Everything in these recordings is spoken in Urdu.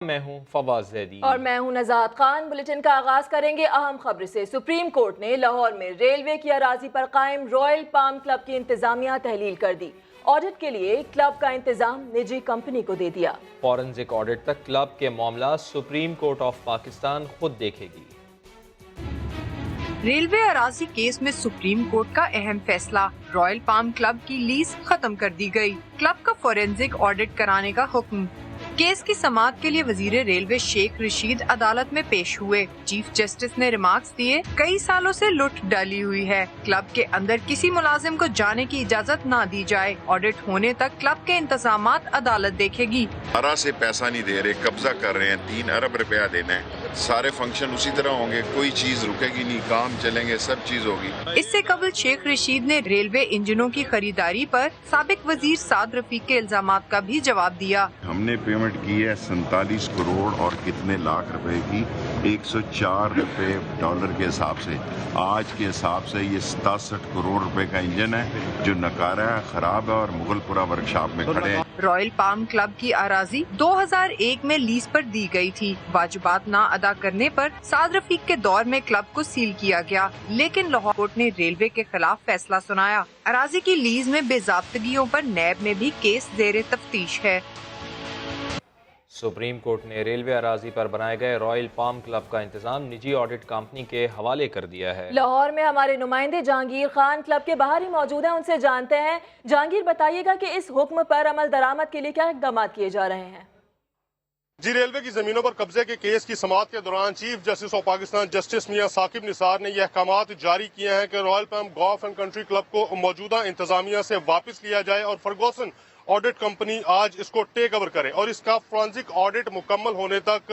میں ہوں فواز زیدی اور میں ہوں نزاد خان۔ بلیٹن کا آغاز کریں گے اہم خبر سے۔ سپریم کورٹ نے لاہور میں ریلوے کی اراضی پر قائم رائل پام کلب کی انتظامیہ تحلیل کر دی۔ آڈٹ کے لیے کلب کا انتظام نجی کمپنی کو دے دیا۔ فورنزک آڈٹ تک کلب کے معاملات سپریم کورٹ آف پاکستان خود دیکھے گی۔ ریلوے اراضی کیس میں سپریم کورٹ کا اہم فیصلہ، رائل پام کلب کی لیز ختم کر دی گئی، کلب کا فورنزک آڈٹ کرانے کا حکم۔ کیس کی سماعت کے لیے وزیر ریلوے شیخ رشید عدالت میں پیش ہوئے۔ چیف جسٹس نے ریمارکس دیے، کئی سالوں سے لٹ ڈالی ہوئی ہے، کلب کے اندر کسی ملازم کو جانے کی اجازت نہ دی جائے، آڈٹ ہونے تک کلب کے انتظامات عدالت دیکھے گی۔ آرا سے پیسہ نہیں دے رہے، قبضہ کر رہے ہیں، 3 ارب روپیہ دینا ہے، سارے فنکشن اسی طرح ہوں گے، کوئی چیز رکے گی نہیں، کام چلیں گے، سب چیز ہوگی۔ اس سے قبل شیخ رشید نے ریلوے انجنوں کی خریداری پر سابق وزیر سعد رفیق کے الزامات کا بھی جواب دیا۔ ہم نے پیمنٹ کی ہے 47 کروڑ اور کتنے لاکھ روپے کی، 104 روپے ڈالر کے حساب سے، آج کے حساب سے یہ 67 کروڑ روپے کا انجن ہے جو نکارا ہے، خراب ہے اور مغل پورہ ورکشاپ میں کھڑے ہیں۔ رائل پام کلب کی اراضی 2001 میں لیز پر دی گئی تھی۔ واجبات نہ ادا کرنے پر سعد رفیق کے دور میں کلب کو سیل کیا گیا، لیکن لاہور کورٹ نے ریلوے کے خلاف فیصلہ سنایا۔ اراضی کی لیز میں بے ضابطگیوں پر نیب میں بھی کیس زیر تفتیش ہے۔ سپریم کورٹ نے ریلوے اراضی پر بنائے گئے رائل پام کلب کا انتظام نجی آڈٹ کمپنی کے حوالے کر دیا ہے۔ لاہور میں ہمارے نمائندے جہانگیر خان کلب کے باہر ہی موجود ہیں، ان سے جانتے ہیں۔ جہانگیر، بتائیے گا کہ اس حکم پر عمل درآمد کے لیے کیا اقدامات کیے جا رہے ہیں؟ جی، ریلوے کی زمینوں پر قبضے کے کیس کی سماعت کے دوران chief justice of Pakistan justice میاں ثاقب نثار نے یہ احکامات جاری کیے ہیں کہ Royal palm golf and country club کو موجودہ انتظامیہ سے واپس لیا جائے اور فرگوسن آڈٹ کمپنی آج اس کو ٹیک اوور کرے اور اس کا فورنزک آڈٹ مکمل ہونے تک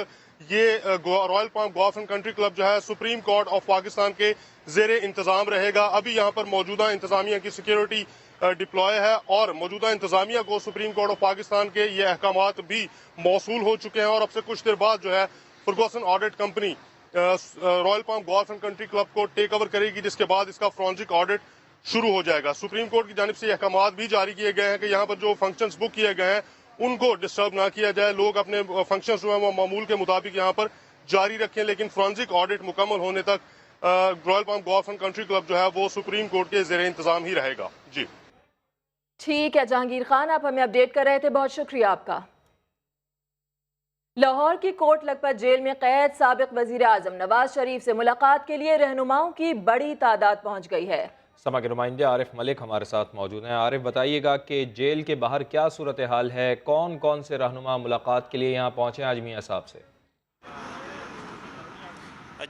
یہ Royal palm golf and country club جو ہے سپریم کورٹ آف پاکستان کے زیر انتظام رہے گا۔ ابھی یہاں پر موجودہ انتظامیہ کی سیکیورٹی ڈپلوائے ہے اور موجودہ انتظامیہ کو سپریم کورٹ آف پاکستان کے یہ احکامات بھی موصول ہو چکے ہیں اور اب سے کچھ دیر بعد جو ہے Ferguson audit company royal palm golf and country club کو ٹیک اوور کرے گی، جس کے بعد اس کا فورنزک آڈٹ شروع ہو جائے گا۔ سپریم کورٹ کی جانب سے یہ احکامات بھی جاری کیے گئے ہیں کہ یہاں پر جو فنکشنز بک کیے گئے ہیں ان کو ڈسٹرب نہ کیا جائے، لوگ اپنے فنکشنز جو ہیں وہ معمول کے مطابق یہاں پر جاری رکھیں، لیکن فورنزک آڈٹ مکمل ہونے تک Royal palm golf and country club جو ہے وہ سپریم کورٹ کے زیر انتظام ہی رہے گا۔ جی ٹھیک ہے جہانگیر خان، آپ ہمیں اپڈیٹ کر رہے تھے، بہت شکریہ آپ کا۔ لاہور کی کوٹ لکھپت جیل میں قید سابق وزیر اعظم نواز شریف سے ملاقات کے لیے رہنماؤں کی بڑی تعداد پہنچ گئی ہے۔ سما کے نمائندے عارف ملک ہمارے ساتھ موجود ہیں۔ عارف، بتائیے گا کہ جیل کے باہر کیا صورتحال ہے، کون کون سے رہنما ملاقات کے لیے یہاں پہنچے ہیں آج میاں صاحب سے؟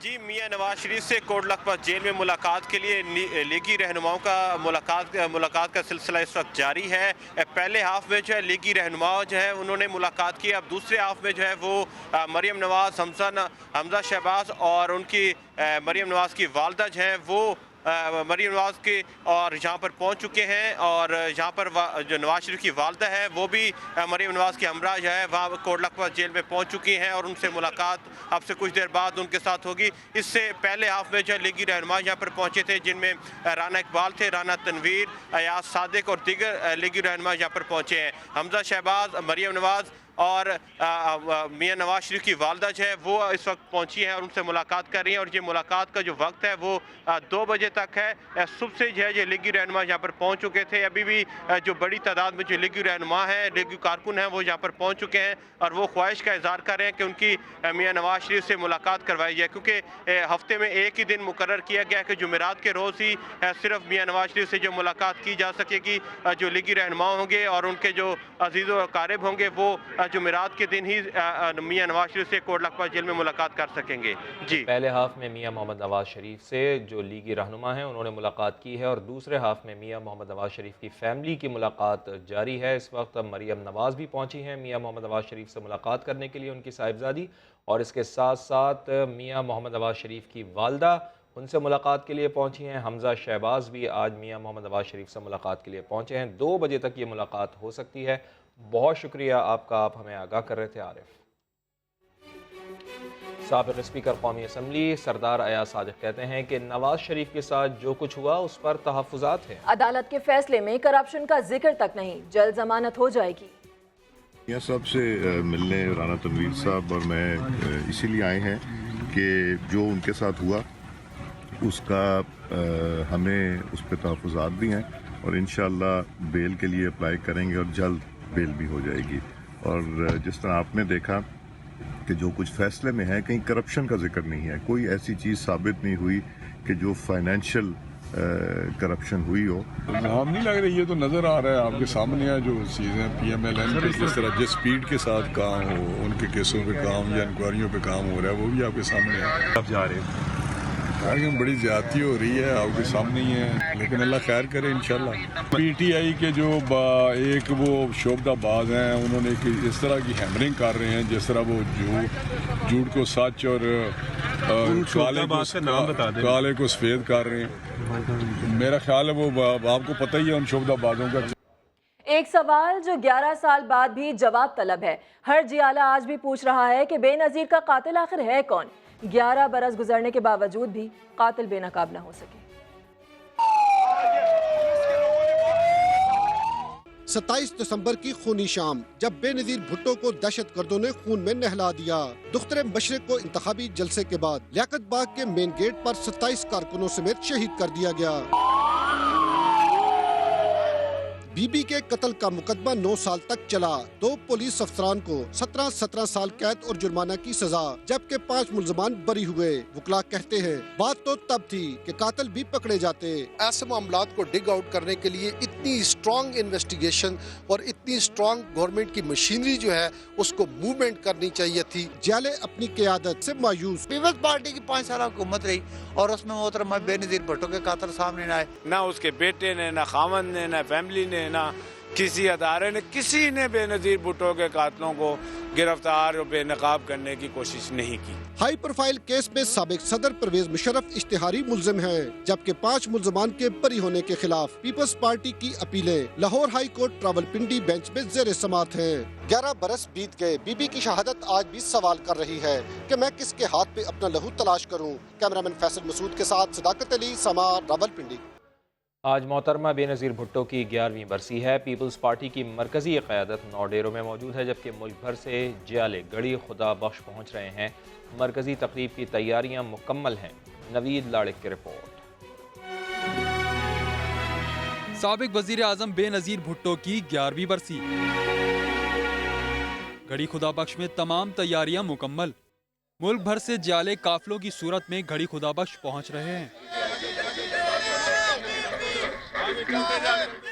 جی، میاں نواز شریف سے کوٹ لکھپت جیل میں ملاقات کے لیے لیگی رہنماؤں کا ملاقات کا سلسلہ اس وقت جاری ہے۔ پہلے ہاف میں جو ہے لیگی رہنما جو ہے انہوں نے ملاقات کی، اب دوسرے ہاف میں جو ہے وہ مریم نواز، حمزہ شہباز اور ان کی مریم نواز کی والدہ جو ہیں وہ مریم نواز کے اور یہاں پر پہنچ چکے ہیں، اور یہاں پر جو نواز شریف کی والدہ ہے وہ بھی مریم نواز کے ہمراہ جو ہے وہاں کوٹ لکھپت جیل میں پہنچ چکی ہیں اور ان سے ملاقات اب سے کچھ دیر بعد ان کے ساتھ ہوگی۔ اس سے پہلے ہاف میں جو لیگی رہنما یہاں پر پہنچے تھے، جن میں رانا اقبال تھے، رانا تنویر، ایاز صادق اور دیگر لیگی رہنما یہاں پر پہنچے ہیں۔ حمزہ شہباز، مریم نواز اور میاں نواز شریف کی والدہ جو ہے وہ اس وقت پہنچی ہیں اور ان سے ملاقات کر رہی ہیں، اور یہ ملاقات کا جو وقت ہے وہ 2 بجے تک ہے۔ صبح سے جو ہے یہ لیگی رہنما یہاں پر پہنچ چکے تھے، ابھی بھی جو بڑی تعداد میں جو لیگی رہنما ہیں، لیگی کارکن ہیں، وہ یہاں پر پہنچ چکے ہیں اور وہ خواہش کا اظہار کر رہے ہیں کہ ان کی میاں نواز شریف سے ملاقات کروائی جائے، کیونکہ ہفتے میں ایک ہی دن مقرر کیا گیا کہ جمعرات کے روز ہی صرف میاں نواز شریف سے جو ملاقات کی جا سکے گی۔ جو لیگی رہنما ہوں گے اور ان کے جو عزیز و اقارب ہوں گے وہ جمعرات کے دن ہی میاں نواز شریف سے کوٹ لکھپت جیل میں ملاقات کر سکیں گے۔ جی، پہلے ہاف میں میاں محمد نواز شریف سے جو لیگی رہنما ہیں انہوں نے ملاقات کی ہے، اور دوسرے ہاف میں میاں محمد نواز شریف کی فیملی کی ملاقات جاری ہے۔ اس وقت مریم نواز بھی پہنچی ہیں میاں محمد نواز شریف سے ملاقات کرنے کے لیے، ان کی صاحبزادی، اور اس کے ساتھ ساتھ میاں محمد نواز شریف کی والدہ ان سے ملاقات کے لیے پہنچی ہیں۔ حمزہ شہباز بھی آج میاں محمد نواز شریف سے ملاقات کے لیے پہنچے ہیں۔ 2 بجے تک یہ ملاقات ہو سکتی ہے۔ بہت شکریہ آپ کا، آپ ہمیں آگاہ کر رہے تھے عارف۔ سابق اسپیکر قومی اسمبلی سردار ایاز صادق کہتے ہیں کہ نواز شریف کے ساتھ جو کچھ ہوا اس پر تحفظات ہیں۔ عدالت کے فیصلے میں کرپشن کا ذکر تک نہیں، جلد ضمانت ہو جائے گی۔ میاں صاحب سے ملنے رانا تنویر صاحب اور میں اسی لیے آئے ہیں کہ جو ان کے ساتھ ہوا اس کا ہمیں اس پہ تحفظات بھی ہیں اور انشاءاللہ بیل کے لیے اپلائی کریں گے اور جلد بیل بھی ہو جائے گی. اور جس طرح آپ نے دیکھا کہ جو کچھ فیصلے میں ہے کہیں کرپشن کا ذکر نہیں ہے, کوئی ایسی چیز ثابت نہیں ہوئی کہ جو فائنینشیل کرپشن ہوئی ہو. الزام نہیں لگ رہی, یہ تو نظر آ رہا ہے آپ کے سامنے ہے جو چیزیں پی ایم ایل این کے جس طرح جس سپیڈ کے ساتھ کام ہو, ان کے کیسوں پہ کام یا انکوائریوں پہ کام ہو رہا ہے, وہ بھی آپ کے سامنے ہے. اب جا رہے ہیں بڑی زیادتی ہو رہی ہے, آپ کے سامنے ہی ہے, لیکن اللہ خیر کرے انشاءاللہ. پی ٹی آئی کے جو ایک وہ شعبدہ باز ہیں, انہوں نے اس طرح کی ہیمرنگ کر رہے ہیں جس طرح وہ جھوٹ کو سچ اور کالے کو سفید کر رہے ہیں. میرا خیال ہے وہ آپ کو پتہ ہی ہے ان شعبدہ بازوں کا. ایک سوال جو 11 سال بعد بھی جواب طلب ہے. ہر جیالہ آج بھی پوچھ رہا ہے کہ بے نظیر کا قاتل آخر ہے کون؟ 11 برس گزرنے کے باوجود بھی قاتل بے نقاب نہ ہو سکے. 27 دسمبر کی خونی شام جب بے نظیر بھٹو کو دہشت گردوں نے خون میں نہلا دیا. دختر مشرق کو انتخابی جلسے کے بعد لیاقت باغ کے مین گیٹ پر 27 کارکنوں سمیت شہید کر دیا گیا. بی بی کے قتل کا مقدمہ 9 سال تک چلا. 2 پولیس افسران کو 17 سال قید اور جرمانہ کی سزا, جبکہ 5 ملزمان بری ہوئے. وکلاء کہتے ہیں بات تو تب تھی کہ قاتل بھی پکڑے جاتے. ایسے معاملات کو ڈگ آؤٹ کرنے کے لیے اتنی اسٹرانگ انویسٹیگیشن اور اتنی اسٹرانگ گورنمنٹ کی مشینری جو ہے اس کو موومنٹ کرنی چاہیے تھی. جیالے اپنی قیادت سے مایوس. پیپلز پارٹی کی 5 سالہ حکومت رہی اور اس میں محترمہ بے نظیر بھٹو کے قاتل سامنے نہ آئے. نہ اس کے بیٹے نے, نہ خاوند نے, نہ فیملی نے, نہ کسی ادارے نے, کسی نے بے نظیر بھٹو کے قاتلوں کو گرفتار اور بے نقاب کرنے کی کوشش نہیں کی. ہائی پروفائل کیس میں سابق صدر پرویز مشرف اشتہاری ملزم ہیں, جبکہ 5 ملزمان کے بری ہونے کے خلاف پیپلز پارٹی کی اپیلیں Lahore high court Rawalpindi bench میں زیر سماعت ہیں. 11 برس بیت گئے, بی بی کی شہادت آج بھی سوال کر رہی ہے کہ میں کس کے ہاتھ پہ اپنا لہو تلاش کروں. کیمرامین فیصل مسعود کے ساتھ صداقت علی, سماعت, راولپنڈی. آج محترمہ بے نظیر بھٹو کی 11ویں برسی ہے. پیپلز پارٹی کی مرکزی قیادت 9 ڈیروں میں موجود ہے, جبکہ ملک بھر سے جیالے گڑی خدا بخش پہنچ رہے ہیں. مرکزی تقریب کی تیاریاں مکمل ہیں. نوید لاڑک کی رپورٹ. سابق وزیر اعظم بے نظیر بھٹو کی 11ویں برسی. گڑی خدا بخش میں تمام تیاریاں مکمل. ملک بھر سے جیالے قافلوں کی صورت میں گڑی خدا بخش پہنچ رہے ہیں.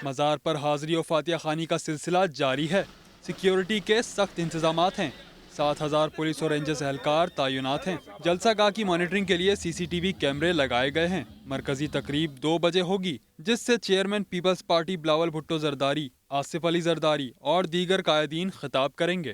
مزار پر حاضری و فاتحہ خوانی کا سلسلہ جاری ہے. سیکیورٹی کے سخت انتظامات ہیں. 7000 پولیس اور رینجرز اہلکار تعینات ہیں. جلسہ گاہ کی مانیٹرنگ کے لیے CCTV کیمرے لگائے گئے ہیں. مرکزی تقریب 2 بجے ہوگی, جس سے chairman Peoples Party Bilawal Bhutto Zardari, Asif Ali Zardari اور دیگر قائدین خطاب کریں گے.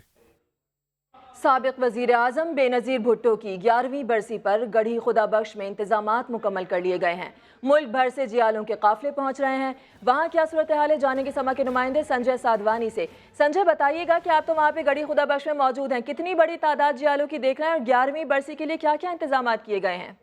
سابق وزیر اعظم بے نظیر بھٹو کی 11ویں برسی پر گڑھی خدا بخش میں انتظامات مکمل کر لیے گئے ہیں. ملک بھر سے جیالوں کے قافلے پہنچ رہے ہیں. وہاں کیا صورتحال ہے جانیں گے سما کے نمائندے سنجے سادوانی سے. سنجے, بتائیے گا کہ آپ تو وہاں پہ گڑھی خدا بخش میں موجود ہیں, کتنی بڑی تعداد جیالوں کی دیکھ رہے ہیں اور 11ویں برسی کے لیے کیا کیا انتظامات کیے گئے ہیں؟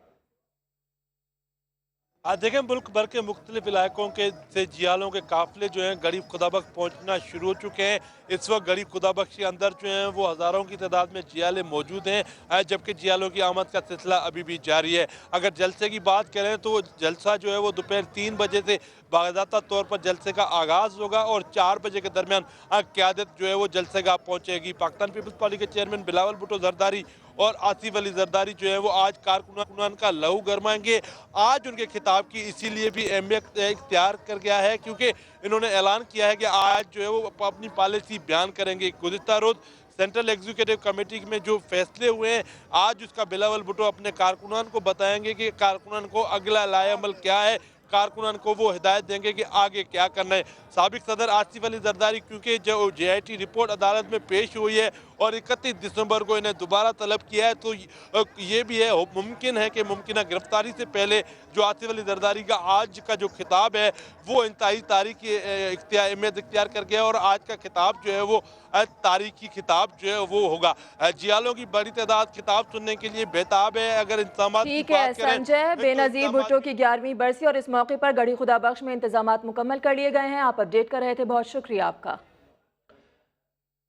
دیکھیں, ملک بھر کے مختلف علاقوں کے سے جیالوں کے قافلے جو ہیں گڑھی خدا بخش پہنچنا شروع ہو چکے ہیں. اس وقت گڑھی خدا بخش کے اندر جو ہیں وہ ہزاروں کی تعداد میں جیالے موجود ہیں, جبکہ جیالوں کی آمد کا سلسلہ ابھی بھی جاری ہے. اگر جلسے کی بات کریں تو جلسہ جو ہے وہ دوپہر 3 بجے سے باضابطہ طور پر جلسے کا آغاز ہوگا اور 4 بجے کے درمیان قیادت جو ہے وہ جلسے کا پہنچے گی. پاکستان پیپلز پارٹی کے چیئرمین بلاول بھٹو زرداری اور آصف علی زرداری جو ہے وہ آج کارکنان کا لہو گرمائیں گے. آج ان کے خطاب کی اسی لیے بھی اہمیت اختیار کر گیا ہے کیونکہ انہوں نے اعلان کیا ہے کہ آج جو ہے وہ اپنی پالیسی بیان کریں گے. گزشتہ روز سینٹرل ایگزیکٹو کمیٹی میں جو فیصلے ہوئے ہیں, آج اس کا بلاول بھٹو اپنے کارکنان کو بتائیں گے کہ کارکنان کو اگلا لائحہ عمل کیا ہے, کارکنان کو وہ ہدایت دیں گے کہ آگے کیا کرنا ہے. سابق صدر آصف علی زرداری کیونکہ جو JIT رپورٹ عدالت میں پیش ہوئی ہے اور 31 دسمبر کو انہیں دوبارہ طلب کیا ہے, تو یہ بھی ہے ممکن ہے کہ ممکنہ گرفتاری سے پہلے جو آصف علی زرداری کا آج کا جو خطاب ہے وہ انتہائی تاریخی اہمیت اختیار کر گیا اور آج کا خطاب جو ہے وہ تاریخی خطاب جو ہے وہ ہوگا. جیالوں کی بڑی تعداد خطاب سننے کے لیے بےتاب ہے. اگر انتظامات ٹھیک ہے سنجے, بے نظیر بھٹو کی 11ویں برسی اور اس موقع پر گڑھی خدا بخش میں انتظامات مکمل کر لیے گئے ہیں. آپ اپڈیٹ کر رہے تھے, بہت شکریہ آپ کا.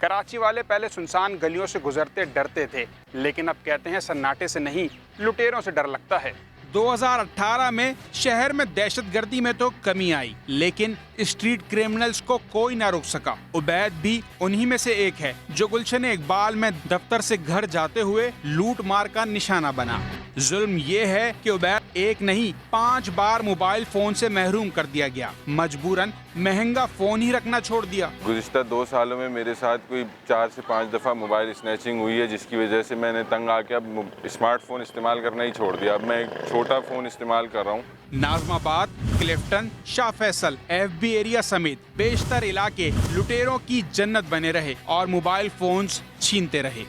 کراچی والے پہلے سنسان گلیوں سے گزرتے ڈرتے تھے، لیکن اب کہتے ہیں سناٹے سے نہیں، لٹیروں سے ڈر لگتا ہے۔ 2018 میں شہر میں دہشت گردی میں تو کمی آئی، لیکن اسٹریٹ کرمنلز کو کوئی نہ روک سکا۔ عبید بھی انہی میں سے ایک ہے جو گلشن اقبال میں دفتر سے گھر جاتے ہوئے لوٹ مار کا نشانہ بنا۔ ظلم یہ ہے کہ عبید ایک نہیں 5 بار موبائل فون سے محروم کر دیا گیا، مجبوراً مہنگا فون ہی رکھنا چھوڑ دیا۔ گزشتہ 2 سالوں میں میرے ساتھ کوئی 4 سے 5 دفعہ موبائل اسنیچنگ ہوئی ہے، جس کی وجہ سے میں نے تنگ آ کے اب اسمارٹ فون استعمال کرنا ہی چھوڑ دیا۔ اب میں ایک چھوٹا فون استعمال کر رہا ہوں۔ ناظم آباد، کلفٹن، شاہ فیصل، ایف بی ایریا سمیت بیشتر علاقے لٹیروں کی جنت بنے رہے اور موبائل فونز چھینتے رہے۔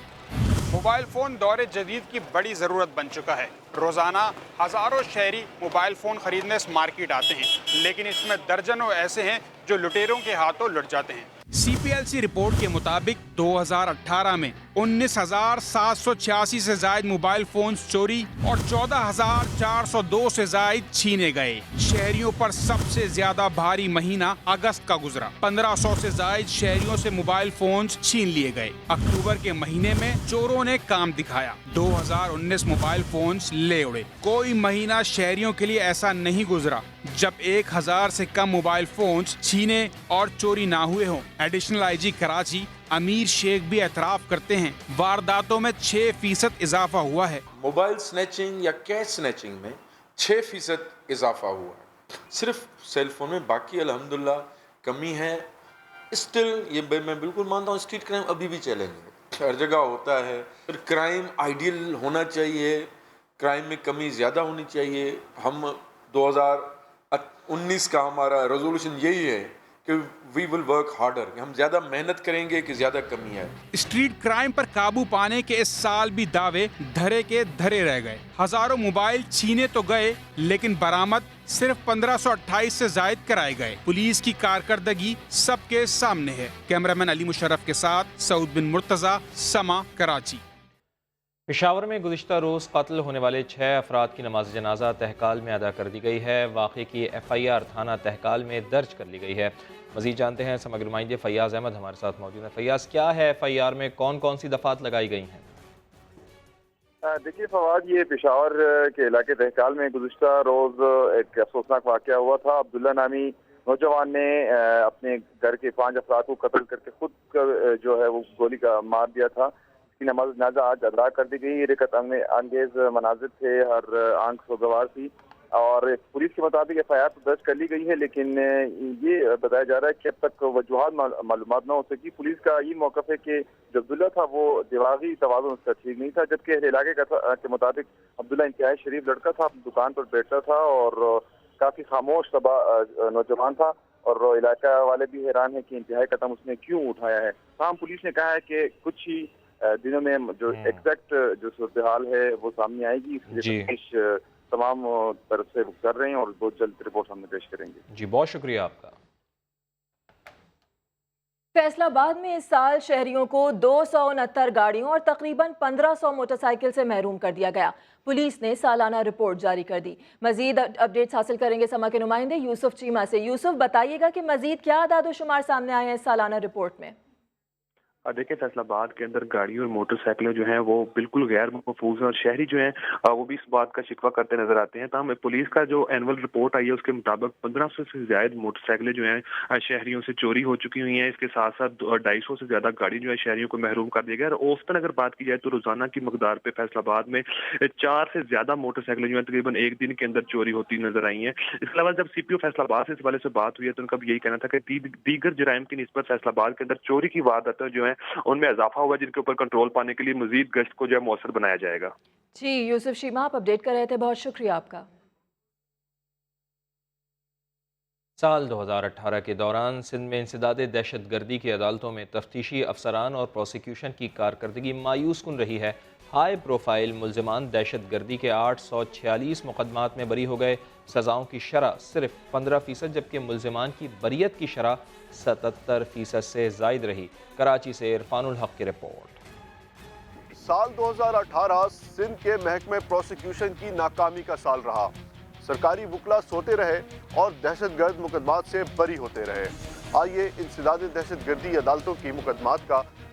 موبائل فون دور جدید کی بڑی ضرورت بن چکا ہے۔ روزانہ ہزاروں شہری موبائل فون خریدنے اس مارکیٹ آتے ہیں، لیکن اس میں درجنوں ایسے ہیں جو لٹیروں کے ہاتھوں لٹ جاتے ہیں۔ سی پی ایل سی رپورٹ کے مطابق 2018 میں 19,786 سے زائد موبائل فونز چوری اور 14,402 سے زائد چھینے گئے۔ شہریوں پر سب سے زیادہ بھاری مہینہ اگست کا گزرا، 1500 سے زائد شہریوں سے موبائل فونز چھین لیے گئے۔ اکتوبر کے مہینے میں چوروں نے کام دکھایا، 2019 موبائل فونز لے اڑے۔ کوئی مہینہ شہریوں کے لیے ایسا نہیں گزرا جب 1000 سے کم موبائل فونز چھینے اور چوری نہ ہوئے ہوں۔ ایڈیشنل آئی جی کراچی امیر شیخ بھی اعتراف کرتے ہیں وارداتوں میں 6% اضافہ ہوا ہے۔ موبائل سنیچنگ یا کیش سنیچنگ میں 6% اضافہ ہوا ہے صرف سیل فون میں، باقی الحمدللہ کمی ہے۔ اسٹل یہ میں بالکل مانتا ہوں اسٹریٹ کرائم ابھی بھی چیلنج ہے، ہر جگہ ہوتا ہے۔ پھر کرائم آئیڈیل ہونا چاہیے، کرائم میں کمی زیادہ ہونی چاہیے۔ ہم 2019 کا ہمارا ریزولوشن یہی ہے کہ وی ول ورک ہارڈر، کہ ہم زیادہ محنت کریں گے کہ زیادہ کمی ہے۔ اسٹریٹ کرائم پر قابو پانے کے اس سال بھی دعوے دھرے کے دھرے رہ گئے۔ ہزاروں موبائل چھینے تو گئے، لیکن برآمد صرف 1528 سے زائد کرائے گئے۔ پولیس کی کارکردگی سب کے سامنے ہے۔ کیمرامین علی مشرف کے ساتھ سعود بن مرتضی، سما، کراچی۔ پشاور میں گزشتہ روز قتل ہونے والے 6 افراد کی نماز جنازہ تہکال میں ادا کر دی گئی ہے۔ واقعے کی FIR تھانہ تہکال میں درج کر لی گئی ہے۔ مزید جانتے ہیں سماجی نمائندے فیاض احمد ہمارے ساتھ موجود ہیں۔ فیاض، کیا ہے FIR میں، کون کون سی دفعات لگائی گئی ہیں؟ دیکھیے فواد، یہ پشاور کے علاقے تہکال میں گزشتہ روز ایک افسوسناک واقعہ ہوا تھا۔ عبداللہ نامی نوجوان نے اپنے گھر کے 5 افراد کو قتل کر کے خود جو ہے وہ گولی کا مار دیا تھا۔ نماز جنازہ آج ادا کر دی گئی۔ رکت انگیز مناظر تھے، ہر آنکھ سوگوار تھی، اور پولیس کے مطابق FIR تو درج کر لی گئی ہے، لیکن یہ بتایا جا رہا ہے کہ اب تک وجوہات معلومات نہ ہو سکی۔ پولیس کا یہ موقف ہے کہ جو عبداللہ تھا وہ دماغی توازن اس کا ٹھیک نہیں تھا، جبکہ اہل علاقے کے مطابق عبداللہ انتہائی شریف لڑکا تھا، اپنی دکان پر بیٹھتا تھا اور کافی خاموش نوجوان تھا، اور علاقہ والے بھی حیران ہیں کہ انتہائی قدم اس نے کیوں اٹھایا ہے۔ تاہم پولیس نے کہا ہے کہ کچھ ہی دنوں میں جو ایگزیکٹ جو صورتحال ہے وہ سامنے آئے گی، اس لیے تفتیش تمام طرف سے کر رہے ہیں اور بہت جلد رپورٹ ہم پیش کریں گے۔ جی بہت شکریہ آپ کا۔ فیصل آباد میں اس سال شہریوں کو 269 گاڑیوں اور تقریباً 1500 موٹر سائیکل سے محروم کر دیا گیا۔ پولیس نے سالانہ رپورٹ جاری کر دی۔ مزید اپڈیٹس حاصل کریں گے سما کے نمائندے یوسف چیمہ سے۔ یوسف، بتائیے گا کہ مزید کیا اعداد و شمار سامنے آئے ہیں سالانہ رپورٹ میں؟ دیکھیں فیصل آباد کے اندر گاڑیوں اور موٹر سائیکلیں جو ہیں وہ بالکل غیر محفوظ ہیں، اور شہری جو ہیں وہ بھی اس بات کا شکوہ کرتے نظر آتے ہیں۔ تاہم پولیس کا جو اینول رپورٹ آئی ہے اس کے مطابق 1500 سے زائد موٹر سائیکلیں جو ہیں شہریوں سے چوری ہو چکی ہوئی ہیں۔ اس کے ساتھ ساتھ 250 سے زیادہ گاڑی جو ہے شہریوں کو محروم کر دیا گیا۔ اور اوسطاً اگر بات کی جائے تو روزانہ کی مقدار پہ فیصل آباد میں 4 سے زیادہ موٹر سائیکلیں جو ہیں تقریباً ایک دن کے اندر چوری ہوتی نظر آئی ہیں۔ اس کے علاوہ جب CPO فیصل آباد سے اس حوالے سے بات ہوئی ہے تو ان کا بھی یہی کہنا تھا کہ دیگر جرائم کی نسبت فیصل آباد کے اندر چوری کی وارداتیں جو ہیں ان میں اضافہ ہوا، جن کے اوپر کنٹرول پانے کے لیے مزید گشت کو جو ہے مؤثر بنایا جائے گا۔ جی یوسف شیمہ، آپ اپڈیٹ کر رہے تھے، بہت شکریہ آپ کا۔ سال 2018 کے دوران سندھ میں انسداد دہشت گردی کی عدالتوں میں تفتیشی افسران اور پروسیکیوشن کی کارکردگی مایوس کن رہی ہے۔ ہائی پروفائل ملزمان دہشت گردی کے 846 مقدمات میں بری ہو گئے۔ سزاؤں کی شرح صرف 15%، جبکہ ملزمان کی بریت کی شرح 77% سے زائد رہی۔ کراچی سے عرفان الحق کی رپورٹ۔ سال 2018 سندھ کے محکمہ پروسیکیوشن کی ناکامی کا سال رہا۔ سرکاری وکلا سوتے رہے اور دہشت گرد مقدمات سے بری ہوتے رہے۔ آئیے انسداد دہشت گردی عدالتوں کی مقدمات کا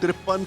53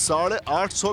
850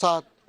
7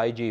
IG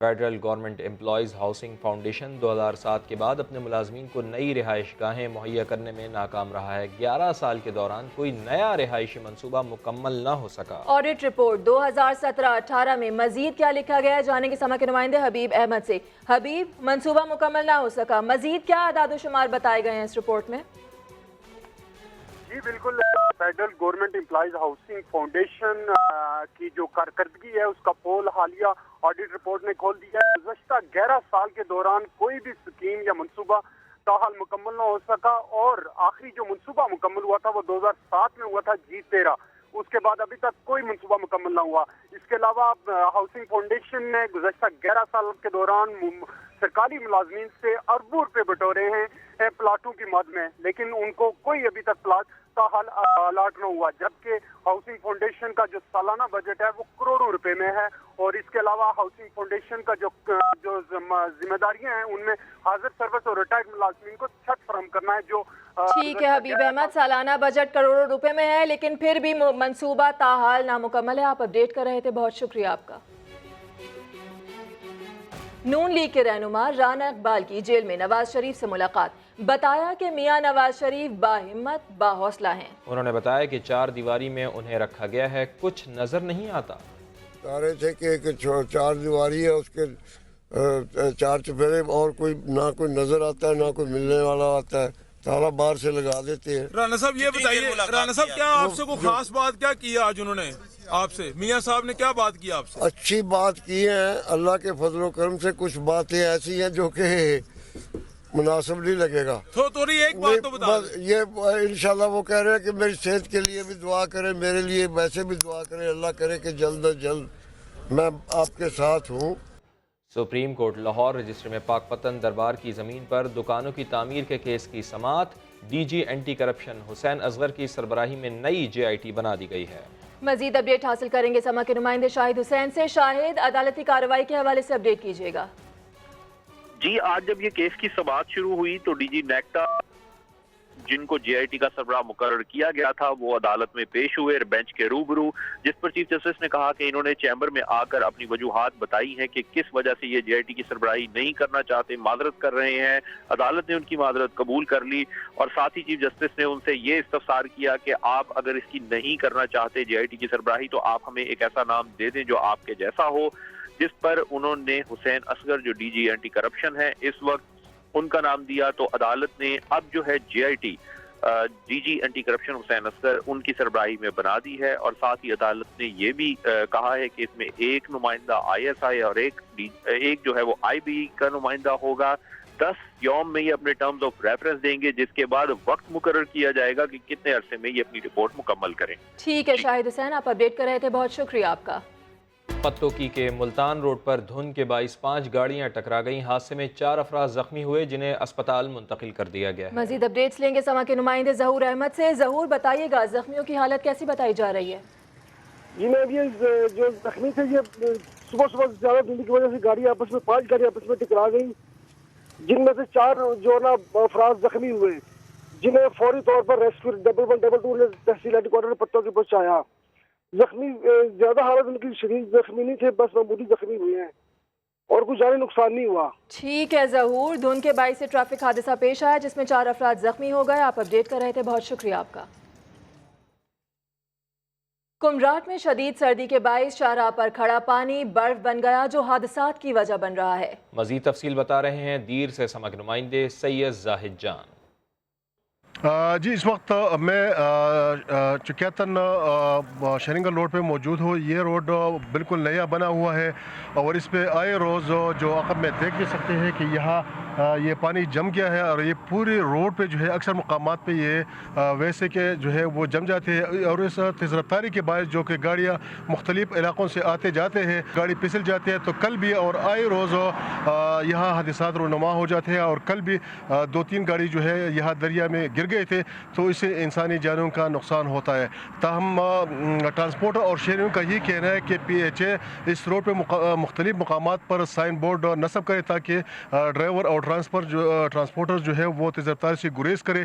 federal government employees housing foundation 2007 کے بعد اپنے ملازمین کو نئی رہائش گاہیں مہیا کرنے میں ناکام رہا ہے۔ 11 سال کے دوران کوئی نیا رہائشی منصوبہ مکمل نہ ہو سکا۔ آڈٹ رپورٹ 2017-18 میں مزید کیا لکھا گیا ہے، جانیں گے سما کے نمائندے حبیب احمد سے۔ حبیب، منصوبہ مکمل نہ ہو سکا، مزید کیا اعداد و شمار بتائے گئے ہیں اس رپورٹ میں؟ جی بالکل، federal government employees housing foundation کی جو کارکردگی ہے اس کا پول حالیہ آڈٹ رپورٹ نے کھول دیا ہے۔ گزشتہ 11 سال کے دوران کوئی بھی اسکیم یا منصوبہ تاحال مکمل نہ ہو سکا، اور آخری جو منصوبہ مکمل ہوا تھا وہ 2007 میں ہوا تھا G13۔ اس کے بعد ابھی تک کوئی منصوبہ مکمل نہ ہوا۔ اس کے علاوہ ہاؤسنگ فاؤنڈیشن نے گزشتہ 11 سال کے دوران سرکاری ملازمین سے اربوں روپے بٹورے ہیں پلاٹوں کی مد میں، لیکن ان کو کوئی ابھی تک پلاٹ تاحال الاٹ نہ ہوا، جبکہ ہاؤسنگ فاؤنڈیشن کا جو سالانہ بجٹ ہے وہ کروڑوں روپے میں ہے۔ اور اس کے علاوہ ہاؤسنگ فاؤنڈیشن کا جو ذمہ داریاں ہیں ان میں حاضر سروس اور ریٹائرڈ ملازمین کو چھت فراہم کرنا ہے۔ جو ٹھیک ہے حبیب احمد، سالانہ بجٹ کروڑوں روپے میں ہے، لیکن پھر بھی منصوبہ تاحال نامکمل ہے۔ آپ اپڈیٹ کر رہے تھے، بہت شکریہ آپ کا۔ نون لیگ کے رہنما رانا اقبال کی جیل میں نواز شریف سے ملاقات، بتایا کہ میاں نواز شریف باہمت باحوصلہ ہیں۔ انہوں نے بتایا کہ 4 دیواری میں انہیں رکھا گیا ہے، کچھ نظر نہیں آتا۔ بتا رہے تھے کہ 4 دیواری ہے، اس کے 4 چپیرے، اور کوئی نہ کوئی نظر آتا ہے نہ کوئی ملنے والا آتا ہے، تالا باہر سے لگا دیتے ہیں۔ رانا صاحب یہ بتائیے، رانا صاحب کیا آپ سے کوئی خاص بات کیا کی آج انہوں نے آپ سے؟ میاں صاحب نے کیا بات کی آپ سے؟ اچھی بات کی ہے، اللہ کے فضل و کرم سے کچھ باتیں ایسی ہیں جو کہ مناسب نہیں لگے گا۔ تھوڑی ایک بات تو بتا دیں۔ یہ انشاءاللہ وہ کہہ رہے ہیں کہ میری صحت کے لیے بھی دعا کریں، میرے لیے ویسے بھی دعا کریں، اللہ کرے کہ جلد از جلد میں آپ کے ساتھ ہوں۔ سپریم کورٹ لاہور رجسٹر میں پاک پتن دربار کی زمین پر دکانوں کی تعمیر کے کیس کی سماعت، D G anti corruption Hussain Asghar کی سربراہی میں نئی JIT بنا دی گئی ہے۔ مزید اپڈیٹ حاصل کریں گے سما کے نمائندے شاہد حسین سے۔ شاہد، عدالتی کارروائی کے حوالے سے اپڈیٹ کیجیے گا۔ جی، آج جب یہ کیس کی سماعت شروع ہوئی تو ڈی جی نیکٹا جن کو JIT کا سربراہ مقرر کیا گیا تھا وہ عدالت میں پیش ہوئے بینچ کے روبرو، جس پر چیف جسٹس نے کہا کہ انہوں نے چیمبر میں آ کر اپنی وجوہات بتائی ہیں کہ کس وجہ سے یہ JIT کی سربراہی نہیں کرنا چاہتے، معذرت کر رہے ہیں۔ عدالت نے ان کی معذرت قبول کر لی، اور ساتھ ہی چیف جسٹس نے ان سے یہ استفسار کیا کہ آپ اگر اس کی نہیں کرنا چاہتے JIT کی سربراہی تو آپ ہمیں ایک ایسا نام دے دیں جو آپ کے جیسا ہو، جس پر انہوں نے حسین اصغر جو ڈی جی اینٹی کرپشن ہے اس وقت ان کا نام دیا۔ تو عدالت نے اب جو ہے JIT D G anti corruption Hussain Asghar ان کی سربراہی میں بنا دی ہے، اور ساتھ ہی عدالت نے یہ بھی کہا ہے کہ اس میں ایک نمائندہ ISI اور ایک جو ہے وہ IB کا نمائندہ ہوگا۔ 10 یوم میں یہ اپنے ٹرمز آف ریفرنس دیں گے، جس کے بعد وقت مقرر کیا جائے گا کہ کتنے عرصے میں یہ اپنی رپورٹ مکمل کریں۔ ٹھیک ہے شاہد حسین، آپ اپڈیٹ کر رہے تھے، بہت شکریہ آپ کا۔ پتوکی کے ملتان روڈ پر دھند کے باعث 5 گاڑیاں ٹکرا گئیں، حادثے میں 4 افراد زخمی ہوئے جنہیں اسپتال منتقل کر دیا گیا ہے۔ مزید اپڈیٹس لیں گے سما کے نمائندے ظہور احمد سے۔ ظہور، بتائیے گا زخمیوں کی حالت کیسی بتائی جا رہی ہے؟ جی میم، یہ جو زخمی تھے یہ صبح زیادہ دھند کی وجہ سے 5 گاڑیاں آپس میں ٹکرا گئی، جن میں سے 4 جو نا افراد زخمی ہوئے، جنہیں فوری طور پر ریسکیو 112 نے تحصیل ہیڈ کوارٹر پتوکی پہنچایا۔ زخمی زیادہ حالت ان کی شدید زخمی نہیں تھے، بس معمولی زخمی ہوئے ہیں اور کوئی جانی نقصان نہیں ہوا۔ ٹھیک ہے ظہور، دھند کے باعث سے ٹریفک حادثہ پیش آیا جس میں 4 افراد زخمی ہو گئے۔ آپ اپڈیٹ کر رہے تھے، بہت شکریہ آپ کا۔ کمراٹ میں شدید سردی کے باعث شاہراہ پر کھڑا پانی برف بن گیا جو حادثات کی وجہ بن رہا ہے۔ مزید تفصیل بتا رہے ہیں دیر سے سمک نمائندے سید زاہد جان۔ جی، اس وقت میں چکیتن شرنگل روڈ پہ موجود ہوں۔ یہ روڈ بالکل نیا بنا ہوا ہے اور اس پہ آئے روز جو عقب میں دیکھ بھی سکتے ہیں کہ یہاں یہ پانی جم گیا ہے، اور یہ پورے روڈ پہ جو ہے اکثر مقامات پہ یہ ویسے کہ جو ہے وہ جم جاتے ہیں، اور اس تیز رفتاری کے باعث جو کہ گاڑیاں مختلف علاقوں سے آتے جاتے ہیں گاڑی پھسل جاتے ہیں۔ تو کل بھی اور آئے روز یہاں حادثات رونما ہو جاتے ہیں، اور کل بھی 2-3 گاڑی جو ہے یہاں دریا میں گر گئے تھے، تو اس سے انسانی جانوں کا نقصان ہوتا ہے۔ تاہم ٹرانسپورٹ اور شہریوں کا یہ کہنا ہے کہ PHA اس روڈ پہ مختلف مقامات پر سائن بورڈ نصب کرے تاکہ ڈرائیور اور ٹرانسپورٹر جو ہے وہ تیز رفتاری سے گریز کرے۔